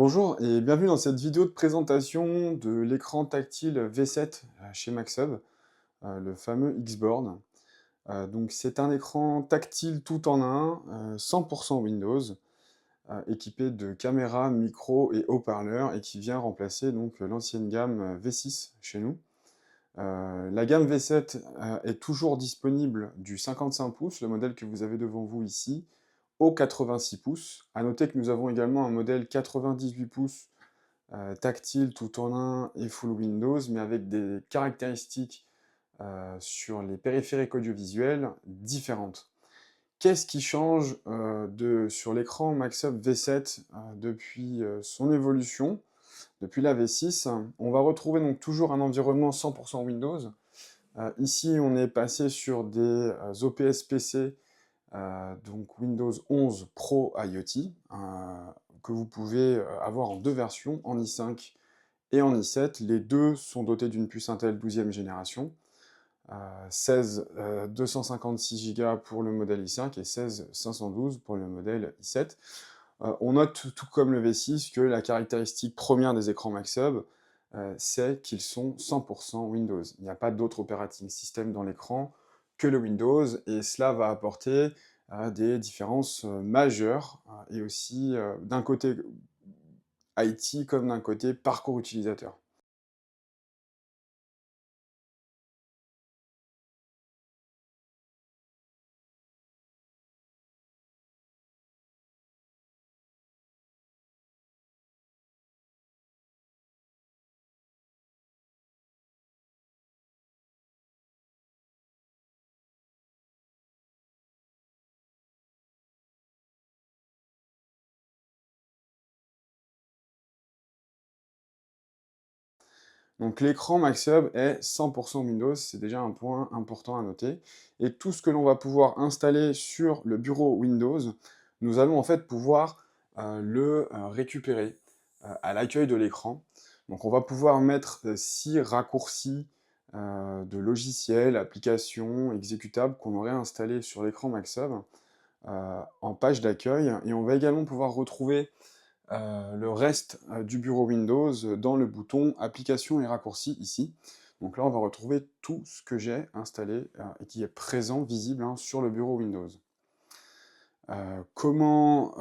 Bonjour et bienvenue dans cette vidéo de présentation de l'écran tactile V7 chez Maxhub, le fameux Xboard. Donc c'est un écran tactile tout en un, 100% Windows, équipé de caméras, micros et haut-parleurs et qui vient remplacer donc l'ancienne gamme V6 chez nous. La gamme V7 est toujours disponible du 55 pouces, le modèle que vous avez devant vous ici, au 86 pouces. À noter que nous avons également un modèle 98 pouces tactile tout en un et full Windows, mais avec des caractéristiques sur les périphériques audiovisuels différentes. Qu'est-ce qui change sur l'écran Maxhub V7 depuis son évolution, depuis la V6? On va retrouver donc toujours un environnement 100% Windows. Ici, on est passé sur des OPS PC, donc Windows 11 Pro IoT, que vous pouvez avoir en deux versions, en i5 et en i7. Les deux sont dotés d'une puce Intel 12e génération, 16 256 Go pour le modèle i5 et 16 512 pour le modèle i7. On note, tout comme le V6, que la caractéristique première des écrans Maxhub, c'est qu'ils sont 100% Windows. Il n'y a pas d'autre operating system dans l'écran que le Windows, et cela va apporter des différences majeures, et aussi d'un côté IT comme d'un côté parcours utilisateur. Donc l'écran Maxhub est 100% Windows, c'est déjà un point important à noter. Et tout ce que l'on va pouvoir installer sur le bureau Windows, nous allons en fait pouvoir le récupérer à l'accueil de l'écran. Donc on va pouvoir mettre 6 raccourcis de logiciels, applications, exécutables qu'on aurait installés sur l'écran Maxhub en page d'accueil. Et on va également pouvoir retrouver le reste du bureau Windows dans le bouton Applications et raccourcis ici. Donc là, on va retrouver tout ce que j'ai installé et qui est présent, visible sur le bureau Windows. Comment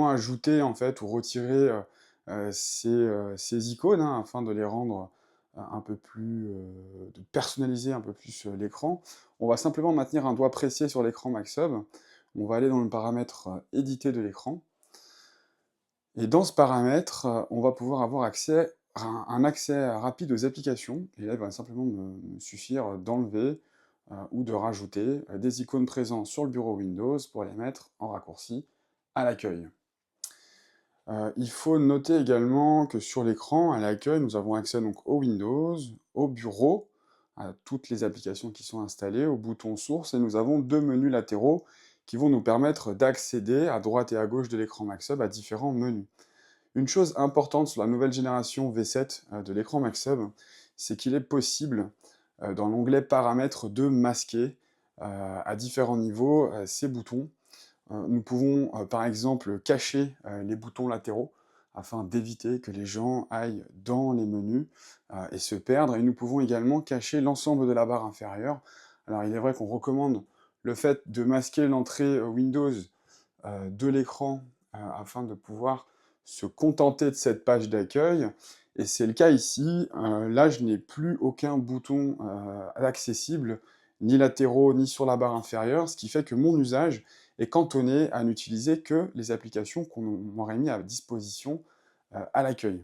ajouter en fait ou retirer ces icônes afin de les rendre un peu plus, de personnaliser un peu plus l'écran. On va simplement maintenir un doigt pressé sur l'écran Maxhub. On va aller dans le paramètre éditer de l'écran. Et dans ce paramètre, on va pouvoir avoir accès à un accès rapide aux applications. Et là, il va simplement me suffire d'enlever ou de rajouter des icônes présentes sur le bureau Windows pour les mettre en raccourci à l'accueil. Il faut noter également que sur l'écran, à l'accueil, nous avons accès donc au Windows, au bureau, à toutes les applications qui sont installées, au bouton source, et nous avons deux menus latéraux qui vont nous permettre d'accéder à droite et à gauche de l'écran Maxhub à différents menus. Une chose importante sur la nouvelle génération V7 de l'écran Maxhub, c'est qu'il est possible, dans l'onglet paramètres, de masquer à différents niveaux ces boutons. Nous pouvons par exemple cacher les boutons latéraux afin d'éviter que les gens aillent dans les menus et se perdre. Et nous pouvons également cacher l'ensemble de la barre inférieure. Alors il est vrai qu'on recommande le fait de masquer l'entrée Windows de l'écran afin de pouvoir se contenter de cette page d'accueil. Et c'est le cas ici. Là, je n'ai plus aucun bouton accessible, ni latéraux, ni sur la barre inférieure, ce qui fait que mon usage est cantonné à n'utiliser que les applications qu'on m'aurait mis à disposition à l'accueil.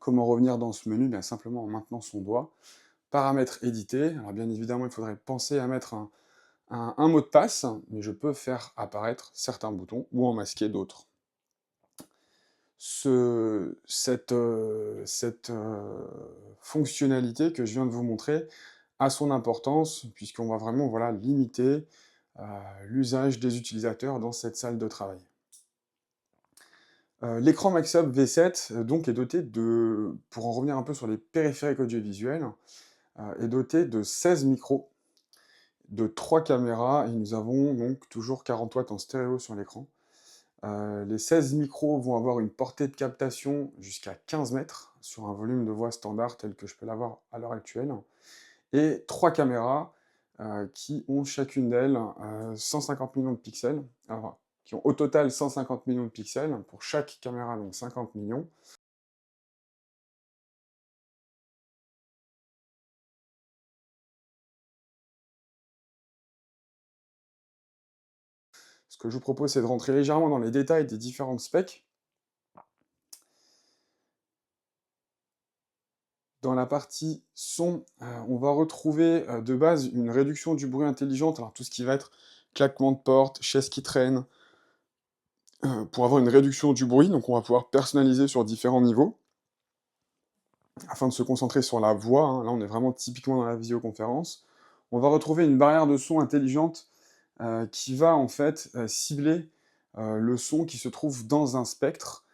Comment revenir dans ce menu? Bien simplement en maintenant son doigt. Paramètres éditer. Alors bien évidemment, il faudrait penser à mettre un mot de passe, mais je peux faire apparaître certains boutons ou en masquer d'autres. Cette fonctionnalité que je viens de vous montrer a son importance, puisqu'on va vraiment voilà, limiter l'usage des utilisateurs dans cette salle de travail. L'écran Maxhub V7 donc est doté de, pour en revenir un peu sur les périphériques audiovisuels, est doté de 16 micros, de 3 caméras, et nous avons donc toujours 40 watts en stéréo sur l'écran. Les 16 micros vont avoir une portée de captation jusqu'à 15 mètres sur un volume de voix standard tel que je peux l'avoir à l'heure actuelle. Et 3 caméras qui ont chacune d'elles 150 millions de pixels. Alors, qui ont au total 150 millions de pixels. Pour chaque caméra, donc 50 millions. Ce que je vous propose, c'est de rentrer légèrement dans les détails des différentes specs. Dans la partie son, on va retrouver de base une réduction du bruit intelligente, alors tout ce qui va être claquement de porte, chaise qui traîne, pour avoir une réduction du bruit, donc on va pouvoir personnaliser sur différents niveaux, afin de se concentrer sur la voix, hein. Là on est vraiment typiquement dans la visioconférence. On va retrouver une barrière de son intelligente, qui va en fait, cibler, le son qui se trouve dans un spectre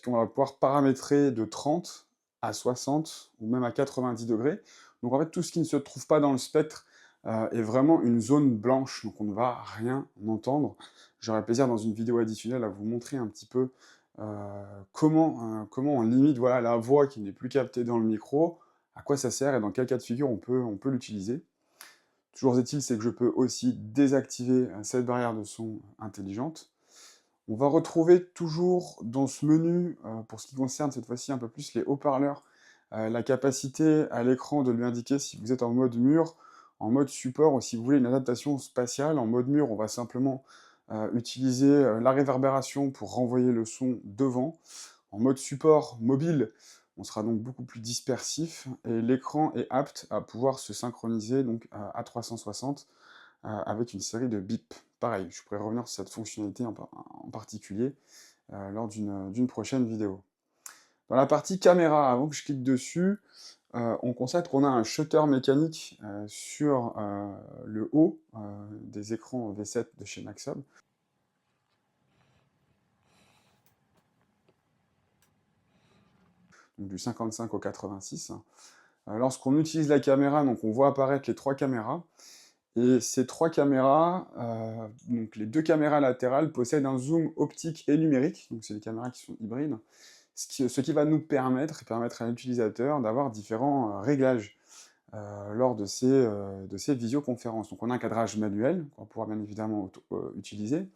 qu'on va pouvoir paramétrer de 30 à 60 ou même à 90°. Donc en fait, tout ce qui ne se trouve pas dans le spectre, est vraiment une zone blanche, donc on ne va rien entendre. J'aurai plaisir dans une vidéo additionnelle à vous montrer un petit peu, heu, comment on limite, voilà, la voix qui n'est plus captée dans le micro, à quoi ça sert et dans quel cas de figure on peut l'utiliser. Toujours est-il, c'est que je peux aussi désactiver cette barrière de son intelligente. On va retrouver toujours dans ce menu, pour ce qui concerne cette fois-ci un peu plus les haut-parleurs, la capacité à l'écran de lui indiquer si vous êtes en mode mur, en mode support ou si vous voulez une adaptation spatiale. En mode mur, on va simplement utiliser la réverbération pour renvoyer le son devant. En mode support mobile, on sera donc beaucoup plus dispersif et l'écran est apte à pouvoir se synchroniser donc à 360 avec une série de bips. Pareil, je pourrais revenir sur cette fonctionnalité en particulier lors d'une prochaine vidéo. Dans la partie caméra, avant que je clique dessus, on constate qu'on a un shutter mécanique sur le haut des écrans V7 de chez Maxhub. Donc du 55 au 86. Lorsqu'on utilise la caméra, donc on voit apparaître les 3 caméras. Et ces 3 caméras, donc les 2 caméras latérales possèdent un zoom optique et numérique, donc c'est des caméras qui sont hybrides, ce qui va nous permettre à l'utilisateur d'avoir différents réglages lors de ces visioconférences. Donc on a un cadrage manuel, qu'on va pouvoir bien évidemment utiliser.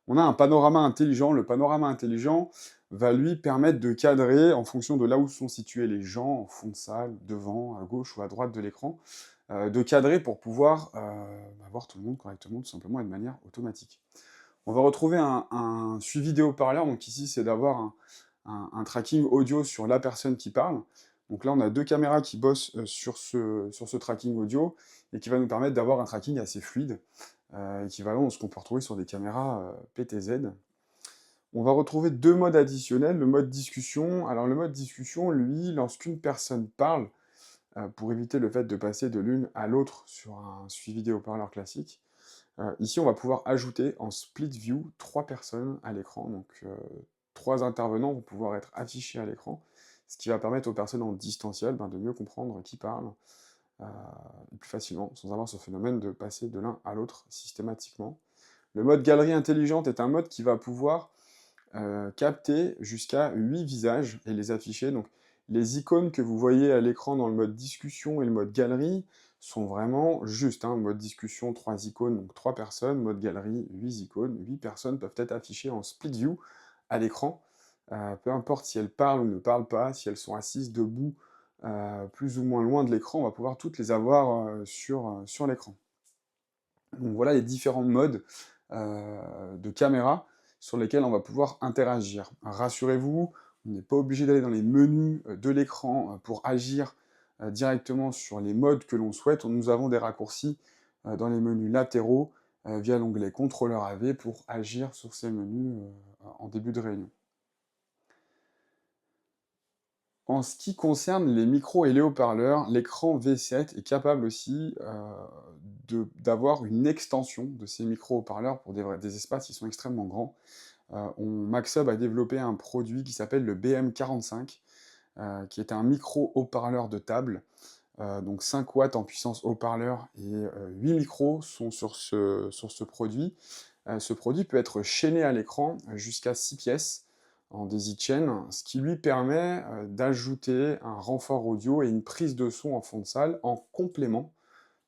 On a un panorama intelligent. Le panorama intelligent va lui permettre de cadrer en fonction de là où sont situés les gens, en fond de salle, devant, à gauche ou à droite de l'écran, de cadrer pour pouvoir voir tout le monde correctement, tout simplement, et de manière automatique. On va retrouver un suivi des haut-parleurs, donc ici c'est d'avoir un tracking audio sur la personne qui parle. Donc là on a 2 caméras qui bossent sur ce tracking audio, et qui va nous permettre d'avoir un tracking assez fluide, équivalent à ce qu'on peut retrouver sur des caméras PTZ. On va retrouver 2 modes additionnels. Le mode discussion, alors le mode discussion, lui, lorsqu'une personne parle, pour éviter le fait de passer de l'une à l'autre sur un suivi des haut-parleurs classique, ici on va pouvoir ajouter en split view 3 personnes à l'écran, donc 3 intervenants vont pouvoir être affichés à l'écran, ce qui va permettre aux personnes en distanciel de mieux comprendre qui parle, et plus facilement, sans avoir ce phénomène de passer de l'un à l'autre systématiquement. Le mode galerie intelligente est un mode qui va pouvoir capter jusqu'à 8 visages et les afficher. Donc les icônes que vous voyez à l'écran dans le mode discussion et le mode galerie sont vraiment justes, hein. Mode discussion, 3 icônes, donc 3 personnes. Mode galerie, 8 icônes. 8 personnes peuvent être affichées en split view à l'écran. Peu importe si elles parlent ou ne parlent pas, si elles sont assises, debout, plus ou moins loin de l'écran, on va pouvoir toutes les avoir sur l'écran. Donc voilà les différents modes de caméra sur lesquels on va pouvoir interagir. Rassurez-vous, on n'est pas obligé d'aller dans les menus de l'écran pour agir directement sur les modes que l'on souhaite. Nous avons des raccourcis dans les menus latéraux via l'onglet contrôleur AV pour agir sur ces menus en début de réunion. En ce qui concerne les micros et les haut-parleurs, l'écran V7 est capable aussi d'avoir une extension de ces micros haut-parleurs pour des espaces qui sont extrêmement grands. Maxhub a développé un produit qui s'appelle le BM45, qui est un micro haut-parleur de table, donc 5 watts en puissance haut-parleur, et 8 micros sont sur ce produit. Ce produit peut être chaîné à l'écran jusqu'à 6 pièces en daisy chain, ce qui lui permet d'ajouter un renfort audio et une prise de son en fond de salle en complément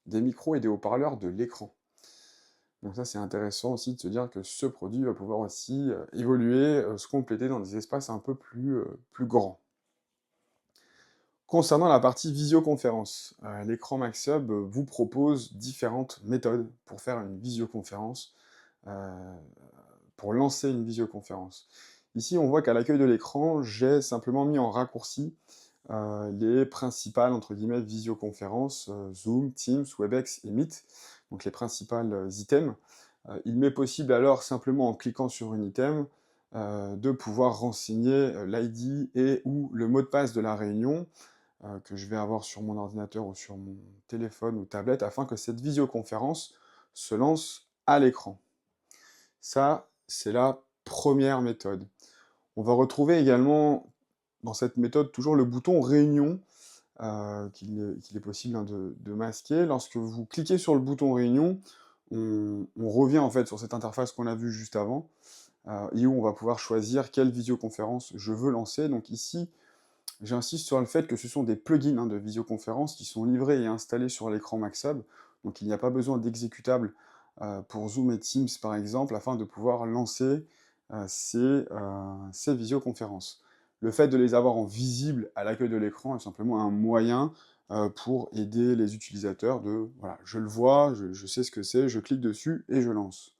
des micros et des haut-parleurs de l'écran. Donc ça, c'est intéressant aussi de se dire que ce produit va pouvoir aussi évoluer, se compléter dans des espaces un peu plus grands. Concernant la partie visioconférence, l'écran MaxHub vous propose différentes méthodes pour faire une visioconférence, heu, pour lancer une visioconférence. Ici, on voit qu'à l'accueil de l'écran, j'ai simplement mis en raccourci, les principales, entre guillemets, visioconférences, Zoom, Teams, Webex et Meet, donc les principales, items. Il m'est possible alors, simplement en cliquant sur un item, de pouvoir renseigner, l'ID et ou le mot de passe de la réunion, que je vais avoir sur mon ordinateur ou sur mon téléphone ou tablette, afin que cette visioconférence se lance à l'écran. Ça, c'est la première méthode. On va retrouver également dans cette méthode toujours le bouton réunion, qu'il est possible, hein, de masquer. Lorsque vous cliquez sur le bouton réunion, on revient en fait sur cette interface qu'on a vue juste avant, et où on va pouvoir choisir quelle visioconférence je veux lancer. Donc ici, j'insiste sur le fait que ce sont des plugins, hein, de visioconférence qui sont livrés et installés sur l'écran MaxHub, donc il n'y a pas besoin d'exécutable pour Zoom et Teams par exemple, afin de pouvoir lancer ces visioconférences. Le fait de les avoir en visible à l'accueil de l'écran est simplement un moyen pour aider les utilisateurs de, voilà, je le vois, je sais ce que c'est, je clique dessus et je lance.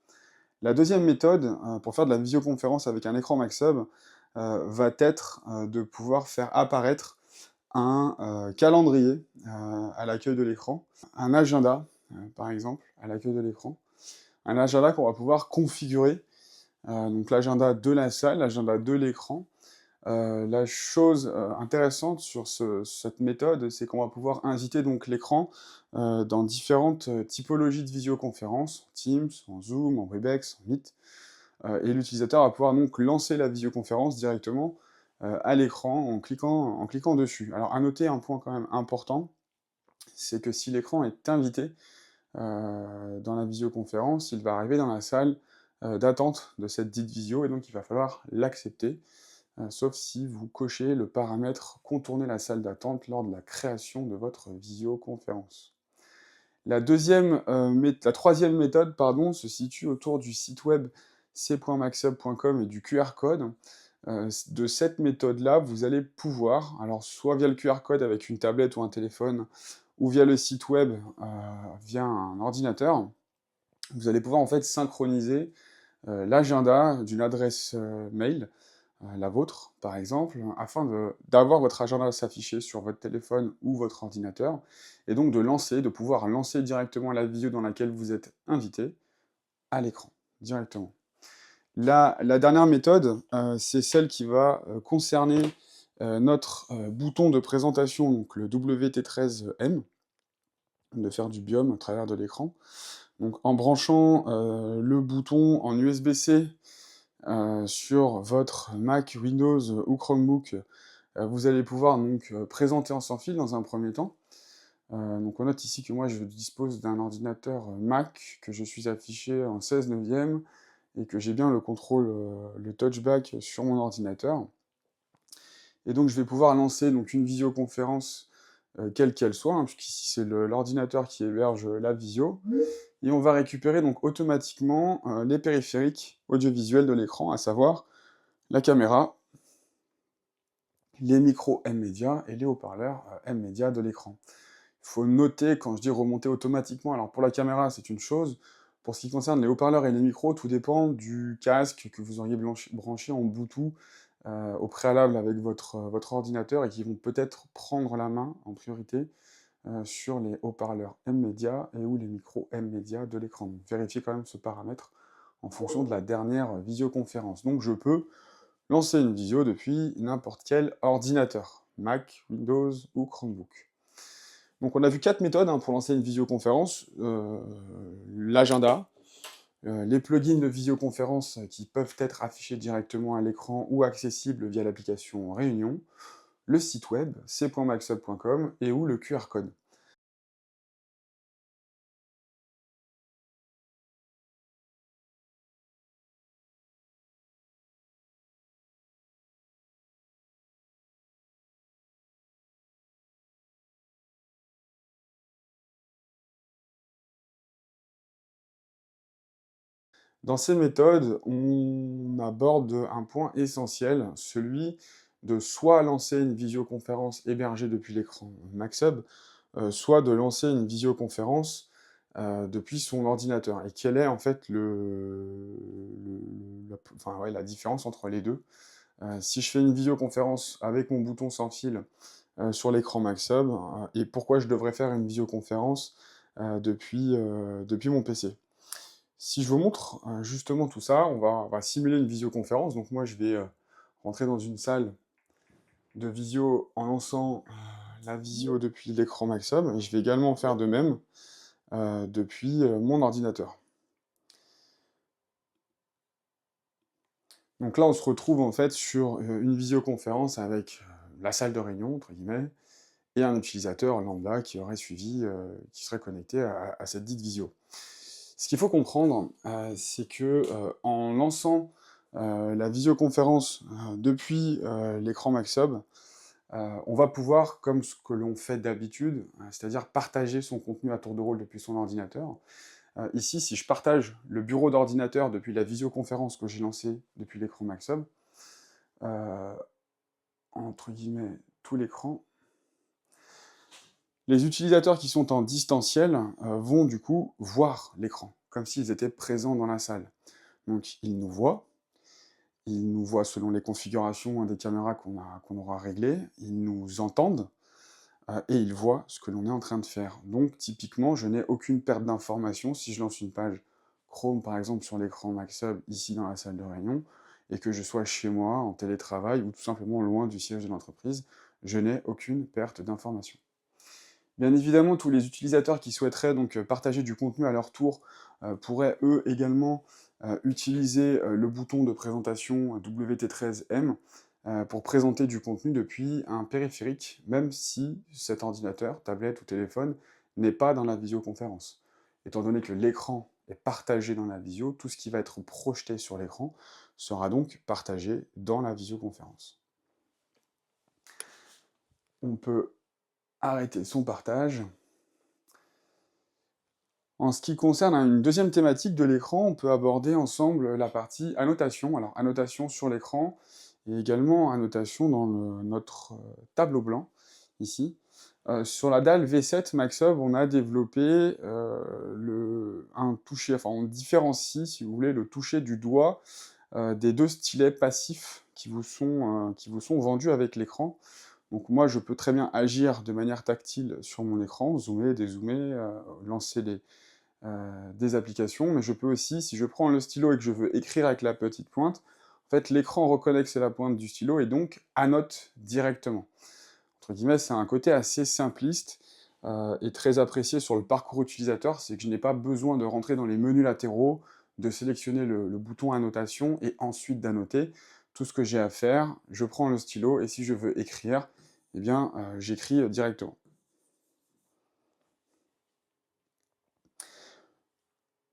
La deuxième méthode, pour faire de la visioconférence avec un écran MaxHub, va être, de pouvoir faire apparaître un, calendrier, à l'accueil de l'écran, un agenda, par exemple, à l'accueil de l'écran. Un agenda qu'on va pouvoir configurer, donc l'agenda de la salle, l'agenda de l'écran. La chose, intéressante sur cette méthode, c'est qu'on va pouvoir inviter donc l'écran, dans différentes, typologies de visioconférence, Teams, en Zoom, en Webex, en Meet, et l'utilisateur va pouvoir donc lancer la visioconférence directement, à l'écran en cliquant dessus. Alors à noter un point quand même important, c'est que si l'écran est invité, dans la visioconférence, il va arriver dans la salle, d'attente de cette dite visio et donc il va falloir l'accepter, sauf si vous cochez le paramètre «Contourner la salle d'attente» lors de la création de votre visioconférence. La troisième méthode, pardon, se situe autour du site web c.maxhub.com et du QR code. De cette méthode-là, vous allez pouvoir, alors soit via le QR code avec une tablette ou un téléphone, ou via le site web, via un ordinateur, vous allez pouvoir en fait synchroniser, l'agenda d'une adresse, mail, la vôtre par exemple, afin d'avoir votre agenda s'afficher sur votre téléphone ou votre ordinateur, et donc de pouvoir lancer directement la visio dans laquelle vous êtes invité, à l'écran, directement. La dernière méthode, c'est celle qui va, concerner, notre, bouton de présentation, donc le WT13M, de faire du biome au travers de l'écran. Donc en branchant, le bouton en USB-C, sur votre Mac, Windows ou Chromebook, vous allez pouvoir donc, présenter en sans fil dans un premier temps. Donc on note ici que moi je dispose d'un ordinateur, Mac, que je suis affiché en 16/9 et que j'ai bien le contrôle, le touchback sur mon ordinateur. Et donc je vais pouvoir lancer donc une visioconférence, quelle qu'elle soit, hein, puisqu'ici c'est l'ordinateur qui héberge, la visio. Et on va récupérer donc automatiquement, les périphériques audiovisuels de l'écran, à savoir la caméra, les micros M-Media et les haut-parleurs, M-Media de l'écran. Il faut noter, quand je dis remonter automatiquement, alors pour la caméra c'est une chose, pour ce qui concerne les haut-parleurs et les micros, tout dépend du casque que vous auriez branché en Bluetooth, au préalable avec votre ordinateur, et qui vont peut-être prendre la main en priorité, sur les haut-parleurs M-Media et ou les micros M-Media de l'écran. Donc vérifiez quand même ce paramètre en fonction de la dernière visioconférence. Donc je peux lancer une visio depuis n'importe quel ordinateur, Mac, Windows ou Chromebook. Donc on a vu 4 méthodes, hein, pour lancer une visioconférence. L'agenda, les plugins de visioconférence qui peuvent être affichés directement à l'écran ou accessibles via l'application Réunion, le site web c.maxhub.com et ou le QR code. Dans ces méthodes, on aborde un point essentiel, celui de soit lancer une visioconférence hébergée depuis l'écran Maxhub, soit de lancer une visioconférence, depuis son ordinateur. Et quelle est en fait la différence entre les 2? Si je fais une visioconférence avec mon bouton sans fil, sur l'écran Maxhub, et pourquoi je devrais faire une visioconférence, depuis mon PC? Si je vous montre, justement tout ça, on va simuler une visioconférence. Donc moi, je vais, rentrer dans une salle de visio en lançant, la visio depuis l'écran Maxhub, et je vais également faire de même, depuis, mon ordinateur. Donc là, on se retrouve en fait sur, une visioconférence avec, «la salle de réunion» entre guillemets, et un utilisateur lambda qui aurait suivi, qui serait connecté à cette dite visio. Ce qu'il faut comprendre, c'est que, en lançant, la visioconférence, depuis, l'écran Maxhub, on va pouvoir, comme ce que l'on fait d'habitude, c'est-à-dire partager son contenu à tour de rôle depuis son ordinateur. Ici, si je partage le bureau d'ordinateur depuis la visioconférence que j'ai lancée depuis l'écran Maxhub, heu, entre guillemets, «tout l'écran», les utilisateurs qui sont en distanciel, vont du coup voir l'écran, comme s'ils étaient présents dans la salle. Donc ils nous voient selon les configurations, hein, des caméras qu'on aura réglées, ils nous entendent, et ils voient ce que l'on est en train de faire. Donc typiquement, je n'ai aucune perte d'information si je lance une page Chrome, par exemple, sur l'écran Maxhub, ici dans la salle de réunion, et que je sois chez moi, en télétravail, ou tout simplement loin du siège de l'entreprise, je n'ai aucune perte d'information. Bien évidemment, tous les utilisateurs qui souhaiteraient donc partager du contenu à leur tour, pourraient eux également, utiliser, le bouton de présentation WT13M, pour présenter du contenu depuis un périphérique, même si cet ordinateur, tablette ou téléphone n'est pas dans la visioconférence. Étant donné que l'écran est partagé dans la visio, tout ce qui va être projeté sur l'écran sera donc partagé dans la visioconférence. On peut arrêter son partage. En ce qui concerne une deuxième thématique de l'écran, on peut aborder ensemble la partie annotation. Alors, annotation sur l'écran et également annotation dans notre tableau blanc, ici. Sur la dalle V7 Maxhub, on a développé un toucher, enfin on différencie, si vous voulez, le toucher du doigt des 2 stylets passifs qui vous sont vendus avec l'écran. Donc moi, je peux très bien agir de manière tactile sur mon écran, zoomer, dézoomer, lancer des applications, mais je peux aussi, si je prends le stylo et que je veux écrire avec la petite pointe, en fait, l'écran reconnaît que c'est la pointe du stylo et donc annote directement. Entre guillemets, c'est un côté assez simpliste, et très apprécié sur le parcours utilisateur, c'est que je n'ai pas besoin de rentrer dans les menus latéraux, de sélectionner le bouton annotation et ensuite d'annoter. Tout ce que j'ai à faire, je prends le stylo et si je veux écrire, eh bien, j'écris, directement.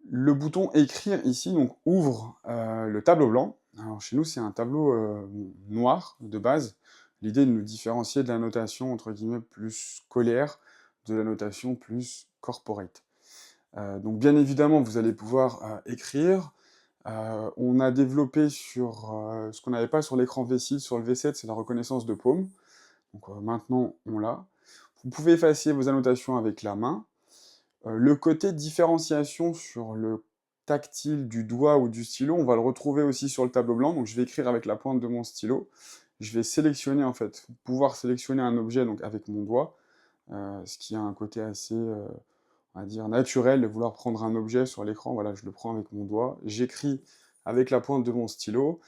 Le bouton «Écrire» ici donc ouvre, le tableau blanc. Alors chez nous, c'est un tableau, noir de base. L'idée de nous différencier de la notation entre guillemets «plus scolaire», de la notation plus corporate. Donc bien évidemment, vous allez pouvoir, écrire. On a développé sur, ce qu'on n'avait pas sur l'écran V6, sur le V7, c'est la reconnaissance de paume. Donc, maintenant, on l'a. Vous pouvez effacer vos annotations avec la main. Le côté différenciation sur le tactile du doigt ou du stylo, on va le retrouver aussi sur le tableau blanc. Donc je vais écrire avec la pointe de mon stylo. Je vais sélectionner en fait, pouvoir sélectionner un objet donc avec mon doigt, ce qui a un côté assez, on va dire naturel de vouloir prendre un objet sur l'écran. Voilà, je le prends avec mon doigt. J'écris avec la pointe de mon stylo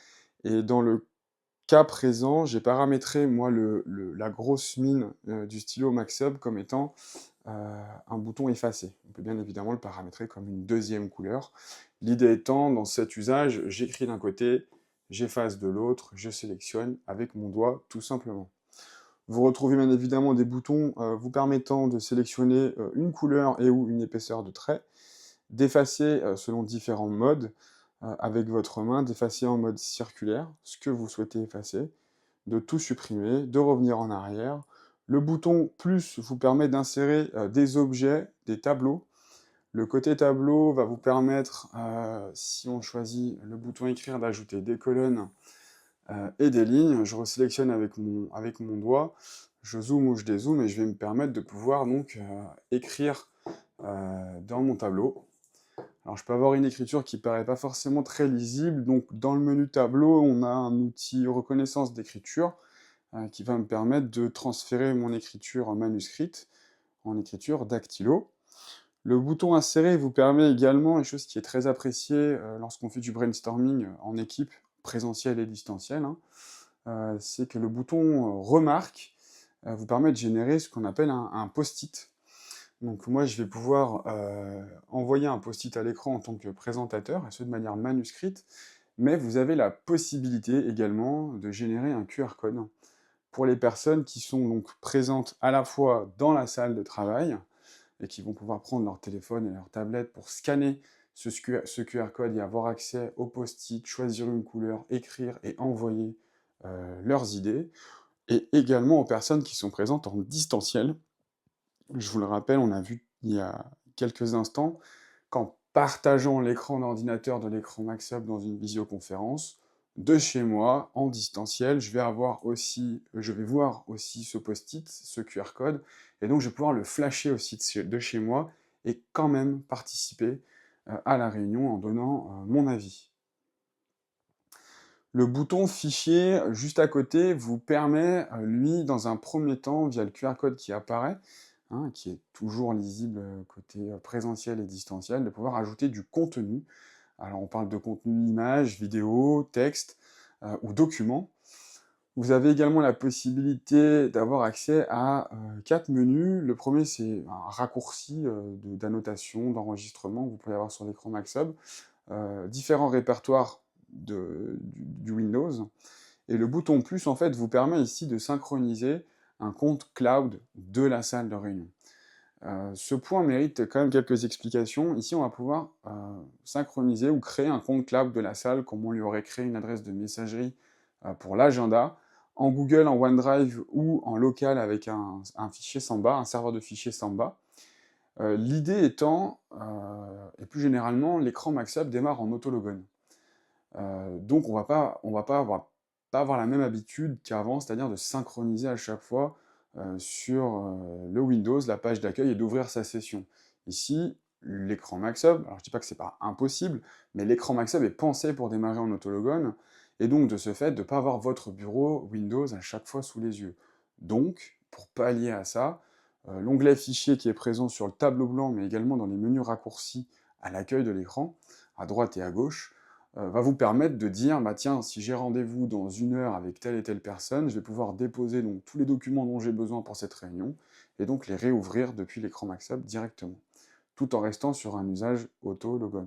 et dans le cas présent, j'ai paramétré moi la grosse mine, du stylo Maxhub comme étant un bouton effacé. On peut bien évidemment le paramétrer comme une deuxième couleur. L'idée étant, dans cet usage, j'écris d'un côté, j'efface de l'autre, je sélectionne avec mon doigt, tout simplement. Vous retrouvez bien évidemment des boutons vous permettant de sélectionner une couleur et ou une épaisseur de trait, d'effacer selon différents modes avec votre main, d'effacer en mode circulaire, ce que vous souhaitez effacer, de tout supprimer, de revenir en arrière. Le bouton plus vous permet d'insérer des objets, des tableaux, Le côté tableau va vous permettre, si on choisit le bouton écrire, d'ajouter des colonnes et des lignes. Je resélectionne avec mon doigt, je zoome ou je dézoome et je vais me permettre de pouvoir donc écrire dans mon tableau. Alors je peux avoir une écriture qui paraît pas forcément très lisible, donc dans le menu tableau, on a un outil reconnaissance d'écriture qui va me permettre de transférer mon écriture manuscrite en écriture dactylo. Le bouton insérer vous permet également, une chose qui est très appréciée lorsqu'on fait du brainstorming en équipe, présentiel et distanciel, hein, c'est que le bouton remarque vous permet de générer ce qu'on appelle un post-it. Donc moi, je vais pouvoir envoyer un post-it à l'écran en tant que présentateur, et ce de manière manuscrite, mais vous avez la possibilité également de générer un QR code pour les personnes qui sont donc présentes à la fois dans la salle de travail, et qui vont pouvoir prendre leur téléphone et leur tablette pour scanner ce QR code et avoir accès au post-it, choisir une couleur, écrire et envoyer leurs idées, et également aux personnes qui sont présentes en distanciel. Je vous le rappelle, on a vu il y a quelques instants qu'en partageant l'écran d'ordinateur de l'écran MaxUp dans une visioconférence, de chez moi, en distanciel, je vais voir aussi ce post-it, ce QR code, et donc je vais pouvoir le flasher aussi de chez moi et quand même participer à la réunion en donnant mon avis. Le bouton fichier juste à côté vous permet, lui, dans un premier temps, via le QR code qui apparaît, hein, qui est toujours lisible côté présentiel et distanciel, de pouvoir ajouter du contenu. Alors on parle de contenu image, vidéo, texte ou document. Vous avez également la possibilité d'avoir accès à 4 menus. Le premier, c'est un raccourci d'annotation, d'enregistrement que vous pouvez avoir sur l'écran MaxHub, différents répertoires du Windows. Et le bouton plus, en fait, vous permet ici de synchroniser un compte cloud de la salle de réunion. Ce point mérite quand même quelques explications. Ici, on va pouvoir synchroniser ou créer un compte cloud de la salle, comme on lui aurait créé une adresse de messagerie pour l'agenda, en Google, en OneDrive ou en local avec un fichier Samba, un serveur de fichiers Samba. L'idée étant, et plus généralement, l'écran MaxUp démarre en autologone. Donc on va pas avoir la même habitude qu'avant, c'est-à-dire de synchroniser à chaque fois sur le Windows la page d'accueil et d'ouvrir sa session. Ici, l'écran MaxHub, alors je dis pas que c'est pas impossible, mais l'écran MaxHub est pensé pour démarrer en autologone, et donc de ce fait, de ne pas avoir votre bureau Windows à chaque fois sous les yeux. Donc, pour pallier à ça, l'onglet fichier qui est présent sur le tableau blanc, mais également dans les menus raccourcis à l'accueil de l'écran, à droite et à gauche, va vous permettre de dire, bah tiens, si j'ai rendez-vous dans 1 heure avec telle et telle personne, je vais pouvoir déposer donc tous les documents dont j'ai besoin pour cette réunion, et donc les réouvrir depuis l'écran MaxUp directement, tout en restant sur un usage auto-logone.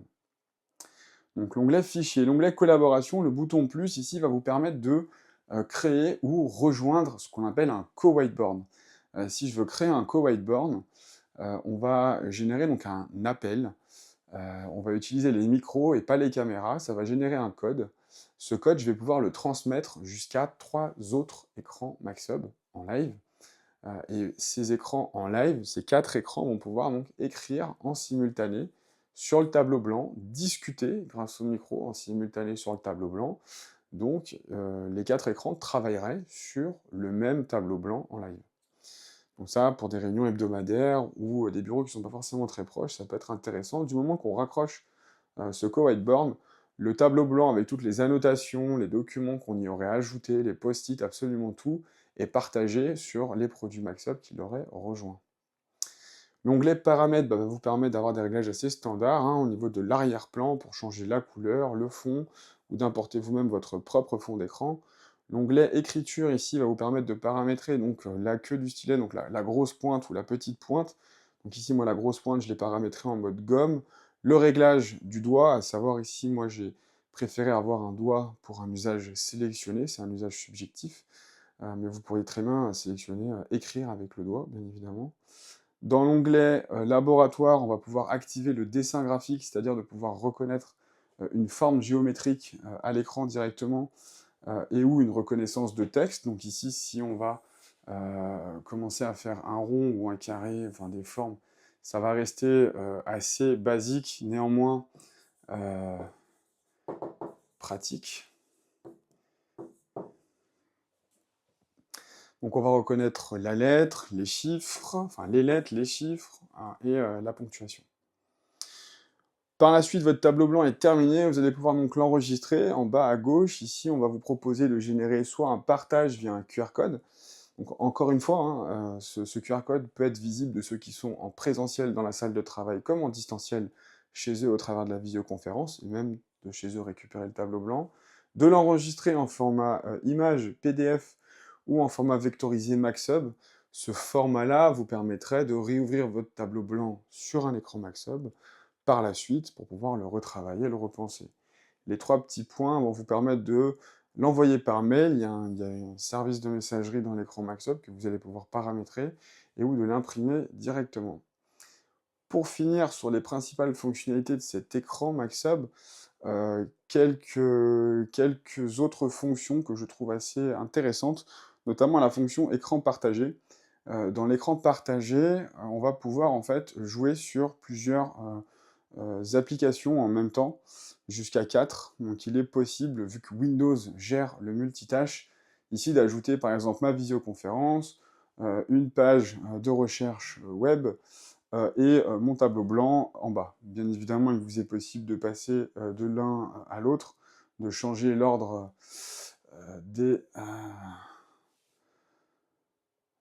Donc l'onglet Fichier, l'onglet Collaboration, le bouton plus ici va vous permettre de créer ou rejoindre ce qu'on appelle un co-whiteboard. Si je veux créer un co-whiteboard, on va générer donc un appel. On va utiliser les micros et pas les caméras, ça va générer un code. Ce code, je vais pouvoir le transmettre jusqu'à 3 autres écrans MaxHub en live. Et ces écrans en live, ces 4 écrans vont pouvoir donc écrire en simultané sur le tableau blanc, discuter grâce au micro en simultané sur le tableau blanc. Donc les 4 écrans travailleraient sur le même tableau blanc en live. Donc ça, pour des réunions hebdomadaires ou des bureaux qui ne sont pas forcément très proches, ça peut être intéressant. Du moment qu'on raccroche ce co-whiteboard, le tableau blanc avec toutes les annotations, les documents qu'on y aurait ajoutés, les post-it, absolument tout, est partagé sur les produits MaxUp qui l'auraient rejoint. L'onglet paramètres va vous permettre d'avoir des réglages assez standards au niveau de l'arrière-plan pour changer la couleur, le fond, ou d'importer vous-même votre propre fond d'écran. L'onglet écriture ici va vous permettre de paramétrer donc la queue du stylet, donc la grosse pointe ou la petite pointe. Donc ici, moi, la grosse pointe, je l'ai paramétrée en mode gomme. Le réglage du doigt, à savoir ici, moi, j'ai préféré avoir un doigt pour un usage sélectionné, c'est un usage subjectif, mais vous pourriez très bien sélectionner écrire avec le doigt, bien évidemment. Dans l'onglet laboratoire, on va pouvoir activer le dessin graphique, c'est-à-dire de pouvoir reconnaître une forme géométrique à l'écran directement, et ou une reconnaissance de texte. Donc ici, si on va commencer à faire un rond ou un carré, enfin des formes Ça va rester assez basique, néanmoins euh, pratique. Donc on va reconnaître la lettre, les chiffres, enfin les lettres, les chiffres hein, et la ponctuation. Par la suite, votre tableau blanc est terminé, vous allez pouvoir donc l'enregistrer. En bas à gauche, ici, on va vous proposer de générer soit un partage via un QR code. Donc encore une fois, hein, ce QR code peut être visible de ceux qui sont en présentiel dans la salle de travail comme en distanciel chez eux au travers de la visioconférence, et même de chez eux récupérer le tableau blanc, de l'enregistrer en format image, PDF ou en format vectorisé Maxhub. Ce format-là vous permettrait de réouvrir votre tableau blanc sur un écran Maxhub par la suite pour pouvoir le retravailler, le repenser. Les 3 petits points vont vous permettre de l'envoyer par mail, il y a un service de messagerie dans l'écran Maxhub que vous allez pouvoir paramétrer, et ou de l'imprimer directement. Pour finir sur les principales fonctionnalités de cet écran Maxhub, quelques autres fonctions que je trouve assez intéressantes, notamment la fonction écran partagé. Dans l'écran partagé, on va pouvoir en fait jouer sur plusieurs applications en même temps, jusqu'à 4. Donc il est possible, vu que Windows gère le multitâche, ici d'ajouter par exemple ma visioconférence, une page de recherche web et mon tableau blanc en bas. Bien évidemment, il vous est possible de passer de l'un à l'autre, de changer l'ordre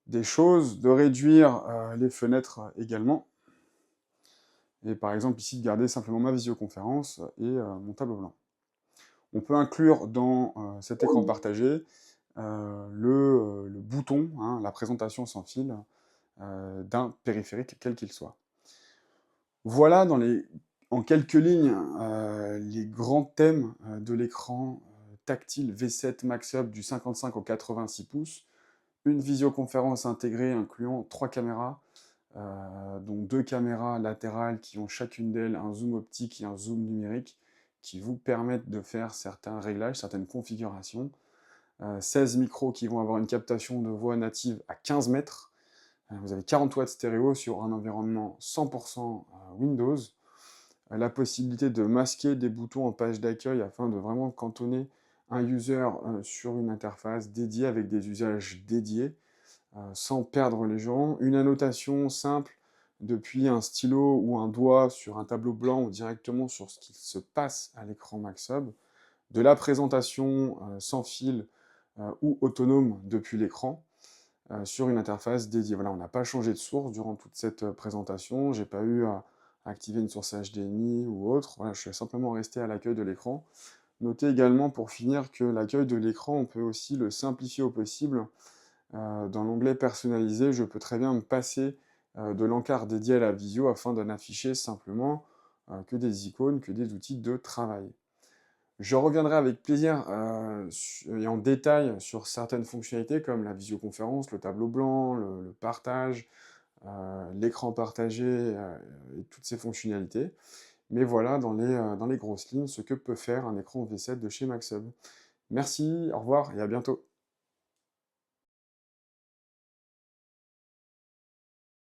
des choses, de réduire les fenêtres également. Et par exemple ici de garder simplement ma visioconférence et mon tableau blanc. On peut inclure dans cet écran partagé le bouton, hein, la présentation sans fil d'un périphérique quel qu'il soit. Voilà en quelques lignes les grands thèmes de l'écran tactile V7 Maxhub du 55 au 86 pouces, une visioconférence intégrée incluant 3 caméras, donc 2 caméras latérales qui ont chacune d'elles un zoom optique et un zoom numérique qui vous permettent de faire certains réglages, certaines configurations. 16 micros qui vont avoir une captation de voix native à 15 mètres. Vous avez 40 watts stéréo sur un environnement 100% Windows. La possibilité de masquer des boutons en page d'accueil afin de vraiment cantonner un user sur une interface dédiée avec des usages dédiés. Sans perdre les gens. Une annotation simple depuis un stylo ou un doigt sur un tableau blanc ou directement sur ce qui se passe à l'écran Maxhub. De la présentation sans fil ou autonome depuis l'écran sur une interface dédiée. Voilà, on n'a pas changé de source durant toute cette présentation. J'ai pas eu à activer une source HDMI ou autre. Voilà, je suis simplement resté à l'accueil de l'écran. Notez également pour finir que l'accueil de l'écran, on peut aussi le simplifier au possible. Dans l'onglet personnalisé, je peux très bien me passer de l'encart dédié à la visio afin de n'afficher simplement que des icônes, que des outils de travail. Je reviendrai avec plaisir et en détail sur certaines fonctionnalités comme la visioconférence, le tableau blanc, le partage, l'écran partagé et toutes ces fonctionnalités. Mais voilà dans les grosses lignes ce que peut faire un écran V7 de chez Maxhub. Merci, au revoir et à bientôt.